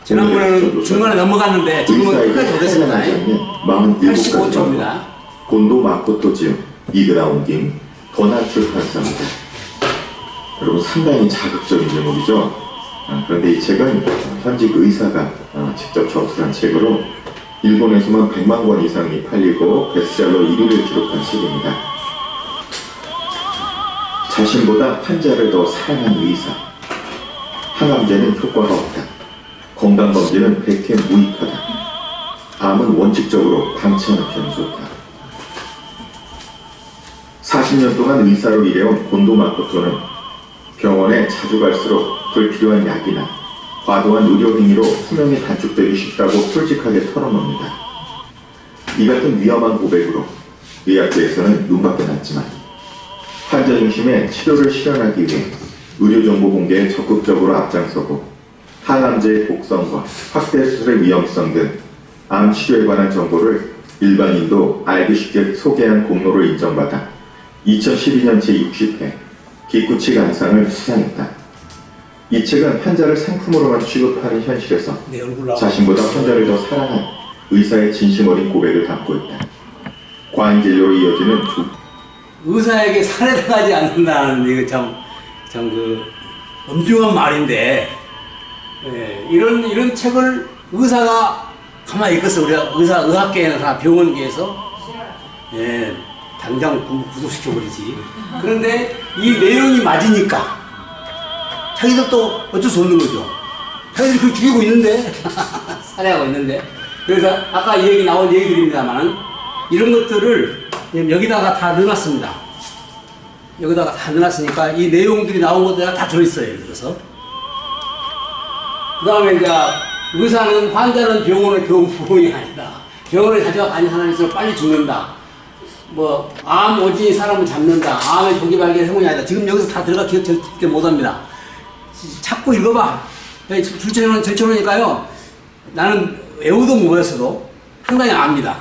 지난번에는 중간에 넘어갔는데 지금은 끝까지 못했습니다. 85초입니다. 곤도 마코토 즈음 이그라 옹김 더나큐 판사입니다. 여러분 상당히 자극적인 제목이죠. 그런데 이 책은 현직 의사가 직접 저술한 책으로 일본에서만 100만 권 이상이 팔리고 베스트셀러 1위를 기록한 책입니다. 자신보다 환자를 더 사랑하는 의사. 항암제는 효과가 없다. 건강검진은 100회 무익하다. 암은 원칙적으로 방치하는 편이 좋다. 40년 동안 의사로 일해온 곤도 마코토는 병원에 자주 갈수록 불필요한 약이나 과도한 의료 행위로 수명이 단축되기 쉽다고 솔직하게 털어놓습니다. 이 같은 위험한 고백으로 의학계에서는 눈밖에 났지만 환자 중심의 치료를 실현하기 위해 의료정보 공개에 적극적으로 앞장서고 항암제의 독성과 확대 수술의 위험성 등 암 치료에 관한 정보를 일반인도 알기 쉽게 소개한 공로를 인정받아 2012년 제60회 기쿠치 간상을 수상했다. 이 책은 환자를 상품으로만 취급하는 현실에서 자신보다 환자를 더 사랑한 의사의 진심 어린 고백을 담고 있다. 과잉진료로 이어지는 의사에게 살해당하지 않는다는 이거 참 엄중한 말인데, 예, 이런 책을 의사가 가만히 있겠어. 우리가 의학계나 병원계에서, 예, 당장 구속시켜버리지. 그런데 이 내용이 맞으니까 자기들도 어쩔 수 없는 거죠. 자기들이 그걸 죽이고 있는데, 살해하고 있는데. 그래서 아까 이 얘기 나온 얘기들입니다만 이런 것들을 여기다가 다 넣어놨습니다. 여기다가 다 넣어놨으니까 이 내용들이 나온 것들이 다 들어있어요. 예를 들어서. 그 다음에 이제 의사는 환자는 병원의 병이 아니다. 병원에 가져가는 사람일수록 빨리 죽는다. 뭐 암 오진이 사람을 잡는다. 암의 조기 발견 행운이 아니다. 지금 여기서 다 들어가 기억 절대 못합니다. 자꾸 읽어봐. 줄쳐놓으니까요. 나는 외우도 못 외웠어도 상당히 압니다.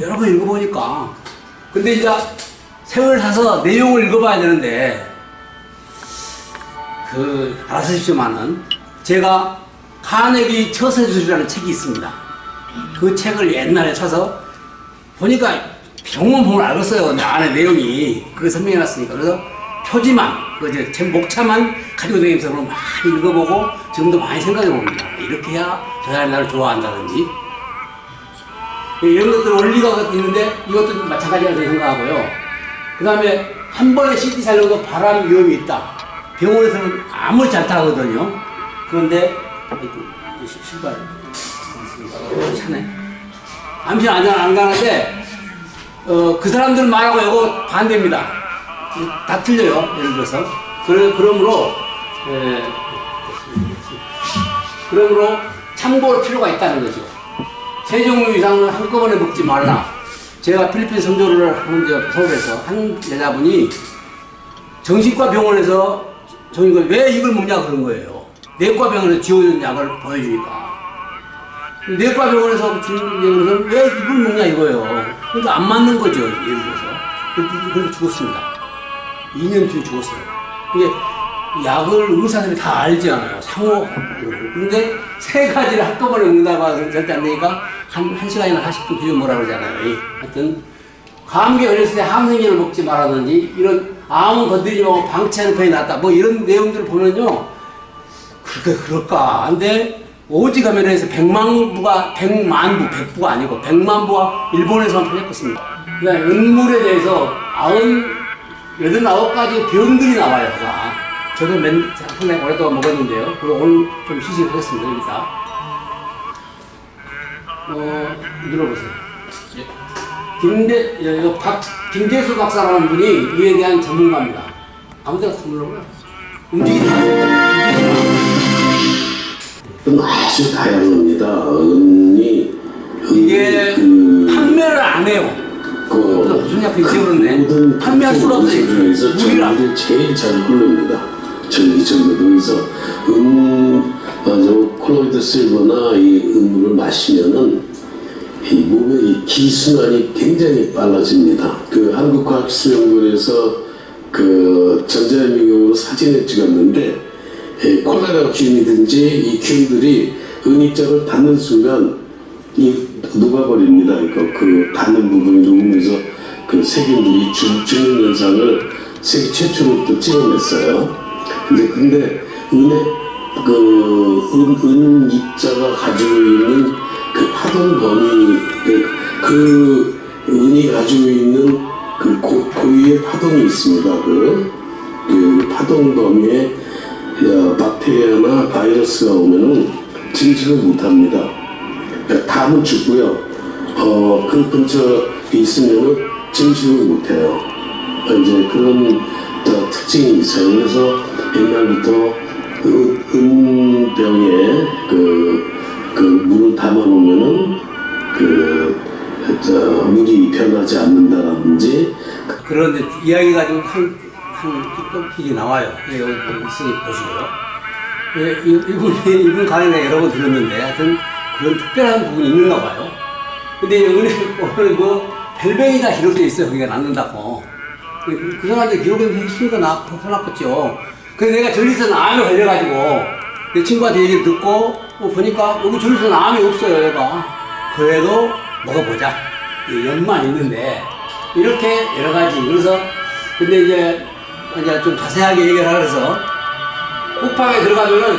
여러 번 읽어보니까. 근데 이제 책을 사서 내용을 읽어봐야 되는데, 알아서 하십시오만은, 제가 카네기 처세술이라는 책이 있습니다. 그 책을 옛날에 사서 보니까 병원 보면 알겠어요. 내 안에 내용이. 그게 설명해놨으니까. 그래서 표지만, 제 목차만 가지고 다니면서 많이 읽어보고 지금도 많이 생각해봅니다. 이렇게 해야 저 사람이 나를 좋아한다든지. 이런 것들 원리가 있는데 이것도 마찬가지라고 생각하고요. 그 다음에 한 번에 CT 살려도 발암 위험이 있다. 병원에서는 아무렇지 않다 하거든요. 그런데 신발 차네. 암실 안 가는데 그 사람들 말하고 이거 반대입니다. 다 틀려요. 예를 들어서 그러므로 참고할 필요가 있다는 거죠. 세 종류 이상을 한꺼번에 먹지 말라. 제가 필리핀 선교를 하는데 서울에서 한 여자분이 정신과 병원에서 저희가 왜 이걸 먹냐 그런 거예요. 내과 병원에서 지어준 약을 보여주니까. 내과 병원에서 주는 얘기는 왜 이걸 먹냐 이거예요. 그러니까 안 맞는 거죠. 예를 들어서. 그래서 죽었습니다. 2년 뒤에 죽었어요. 이게 약을 의사들이 다 알지 않아요. 상호. 그런데 세 가지를 한꺼번에 먹는다고 하면 절대 안 되니까 한 시간이나 40분 뒤에 뭐라 그러잖아요. 하여튼, 감기 걸렸을 때 항생제를 먹지 말라든지, 이런 암은 건드리지 말고 방치하는 편이 낫다. 뭐 이런 내용들을 보면요. 그럴까. 근데 오지가면에서 100만 부가 아니고 100만 부가 일본에서만 팔렸겠습니다. 그러니까 음물에 대해서 89가지 병들이 나와요. 저도 상당히 오랫동안 먹었는데요. 그리고 오늘 좀 시식하겠습니다. 여기다. 눌러보세요. 김재수 박사라는 분이 이에 대한 전문가입니다. 아무 데나 눌러보면 움직이지 마세요. 아주 다양합니다. 이게 판매를 안 해요. 무슨 약인지 모르겠네. 판매할 수가 없어요. 무리라. 제일 잘 흐릅니다. 전기전도에서 콜로이드 실버나 이 음물을 마시면은 이 몸의 이 기순환이 굉장히 빨라집니다. 한국과학기술연구원에서 전자현미경으로 사진을 찍었는데 콜레라 균이든지 이 균들이 은이자를 닫는 순간 이 녹아버립니다. 그 닫는 부분이 녹으면서 그 세균들이 죽는 현상을 세계 최초로 또 찍어냈어요. 근데 은입자가 가지고 있는 그 파동 범위, 그 은이 가지고 있는 그 고유의 파동이 있습니다. 그 파동 범위에 박테리아나 바이러스가 오면은 증식을 못합니다. 담은 죽고요. 그 근처에 있으면은 증식을 못해요. 이제 그런 특징이 있어요. 그래서 옛날부터 은병에 그 물을 담아놓으면은 물이 변하지 않는다든지. 그런데 이야기가 좀 한 필이 나와요. 여기 있으니 보시고요. 이분 강의를 여러 번 들었는데 하여튼 그런 특별한 부분이 있는가 봐요. 근데 은혜 보면 뭐 별명이 다 기록되어 있어요. 거기가 낫는다고. 그 사람한테 기록을 했으니까 해놨겠죠. 근데 내가 전리선 암에 걸려가지고 내 친구한테 얘기를 듣고 보니까 여기 전리선 암이 없어요. 얘가. 그래도 먹어보자. 연만 있는데 이렇게 여러 가지. 그래서 근데 이제 좀 자세하게 얘기를 하면서 쿠팡에 들어가면은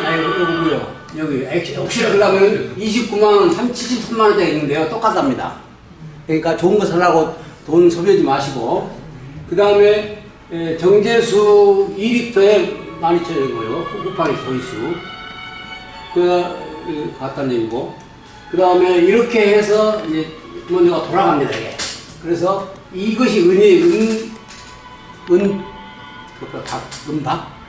여기 옥시에 들어가면 29만 원, 73만 원짜리 있는데요. 똑같답니다. 그러니까 좋은 거 사려고 돈 소비하지 마시고 그 다음에 정제수 2리터에 12,000원이고요. 쿠팡의 소위수 같다는 얘기고 그 다음에 이렇게 해서 이제 주머니가 돌아갑니다. 이게. 그래서 이것이 은박?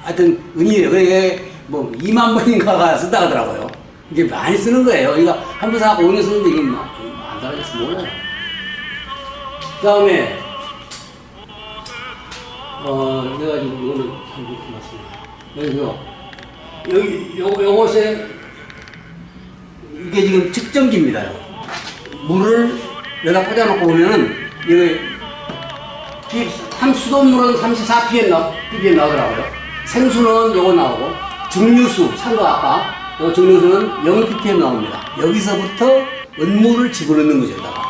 하여튼 은이에요. 그게 뭐 2만 번인가가 쓴다 하더라고요. 이게 많이 쓰는 거예요. 그러니까 한 번 사고 5년 쓰는데 이게 안 달아졌어 몰라요. 그 다음에 내가 지금 이거는 참 이렇게 맞습니다. 요것에 이게 지금 측정기입니다. 물을 여기다 꽂아놓고 보면은 이게 수돗물은 34ppm 나오더라고요. 생수는 요거 나오고 증류수 산거 아까 요 증류수는 0ppm 나옵니다. 여기서부터 은물을 집어넣는 거죠. 여기다가.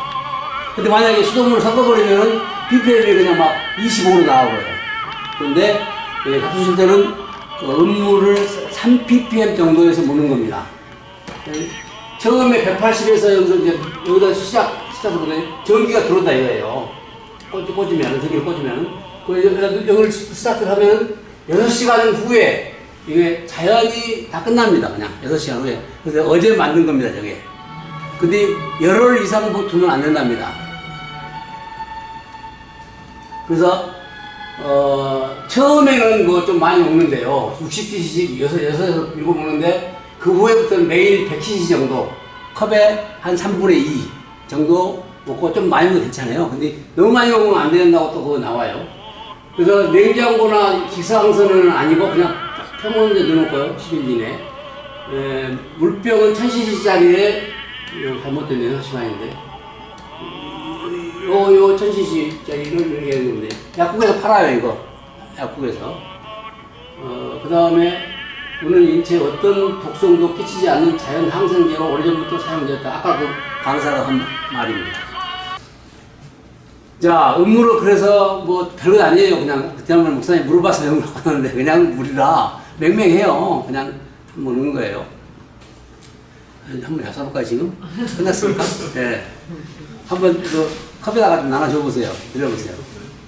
근데 만약에 수돗물을 섞어버리면은 ppm이 그냥 막 25로 나오고요. 그런데 합수실 때는 은물을 3ppm 정도에서 먹는 겁니다. 처음에 180에서 여기서 이제 여기다 시작하거든요. 전기가 들어온다 이거예요. 전기를 꽂으면. 여기를 스타트를 하면 6시간 후에 이게 자연이 다 끝납니다. 그냥 6시간 후에. 그래서 어제 만든 겁니다. 저게. 근데 열흘 이상 두면 안 된답니다. 그래서 처음에는 뭐 좀 많이 먹는데요. 60cc씩 6에서 7 먹는데 그 후에부터는 매일 100cc 정도 컵에 한 3분의 2 정도 먹고 좀 많이 먹으면 괜찮아요. 근데 너무 많이 먹으면 안 된다고 또 그거 나와요. 그래서 냉장고나 식사항선은 아니고 그냥 평온에 넣어놓고요. 10일 이내. 물병은 1000cc짜리에 잘못됐네요. 시간인데. 요 1000cc짜리를 얘기하는 건데 약국에서 팔아요. 이거 약국에서. 그 다음에 우리는 인체에 어떤 독성도 끼치지 않는 자연 항생제로 오래전부터 사용되었다. 아까 그 강사가 한 말입니다. 자, 음물을 그래서 뭐 별거 아니에요. 그냥 그때 한번 목사님 물어봐서 하는데 그냥 물이라 맹맹해요. 그냥 먹는 거예요. 한번 해봐볼까요 지금? 끝났습니까? 네. 한번 그 컵에다가 좀 나눠줘 보세요. 들려보세요.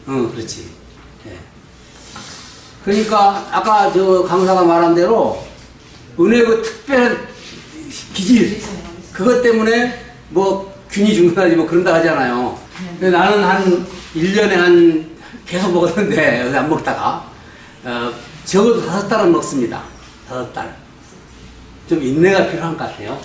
그렇지. 네. 그러니까 아까 저 강사가 말한 대로 은혜 그 특별한 기질 그것 때문에 뭐 균이 죽는다지 뭐 그런다 하잖아요. 근데 나는 한 1년에 한 계속 먹었는데 요새 안 먹다가 적어도 5달은 먹습니다. 5달. 좀 인내가 필요한 것 같아요.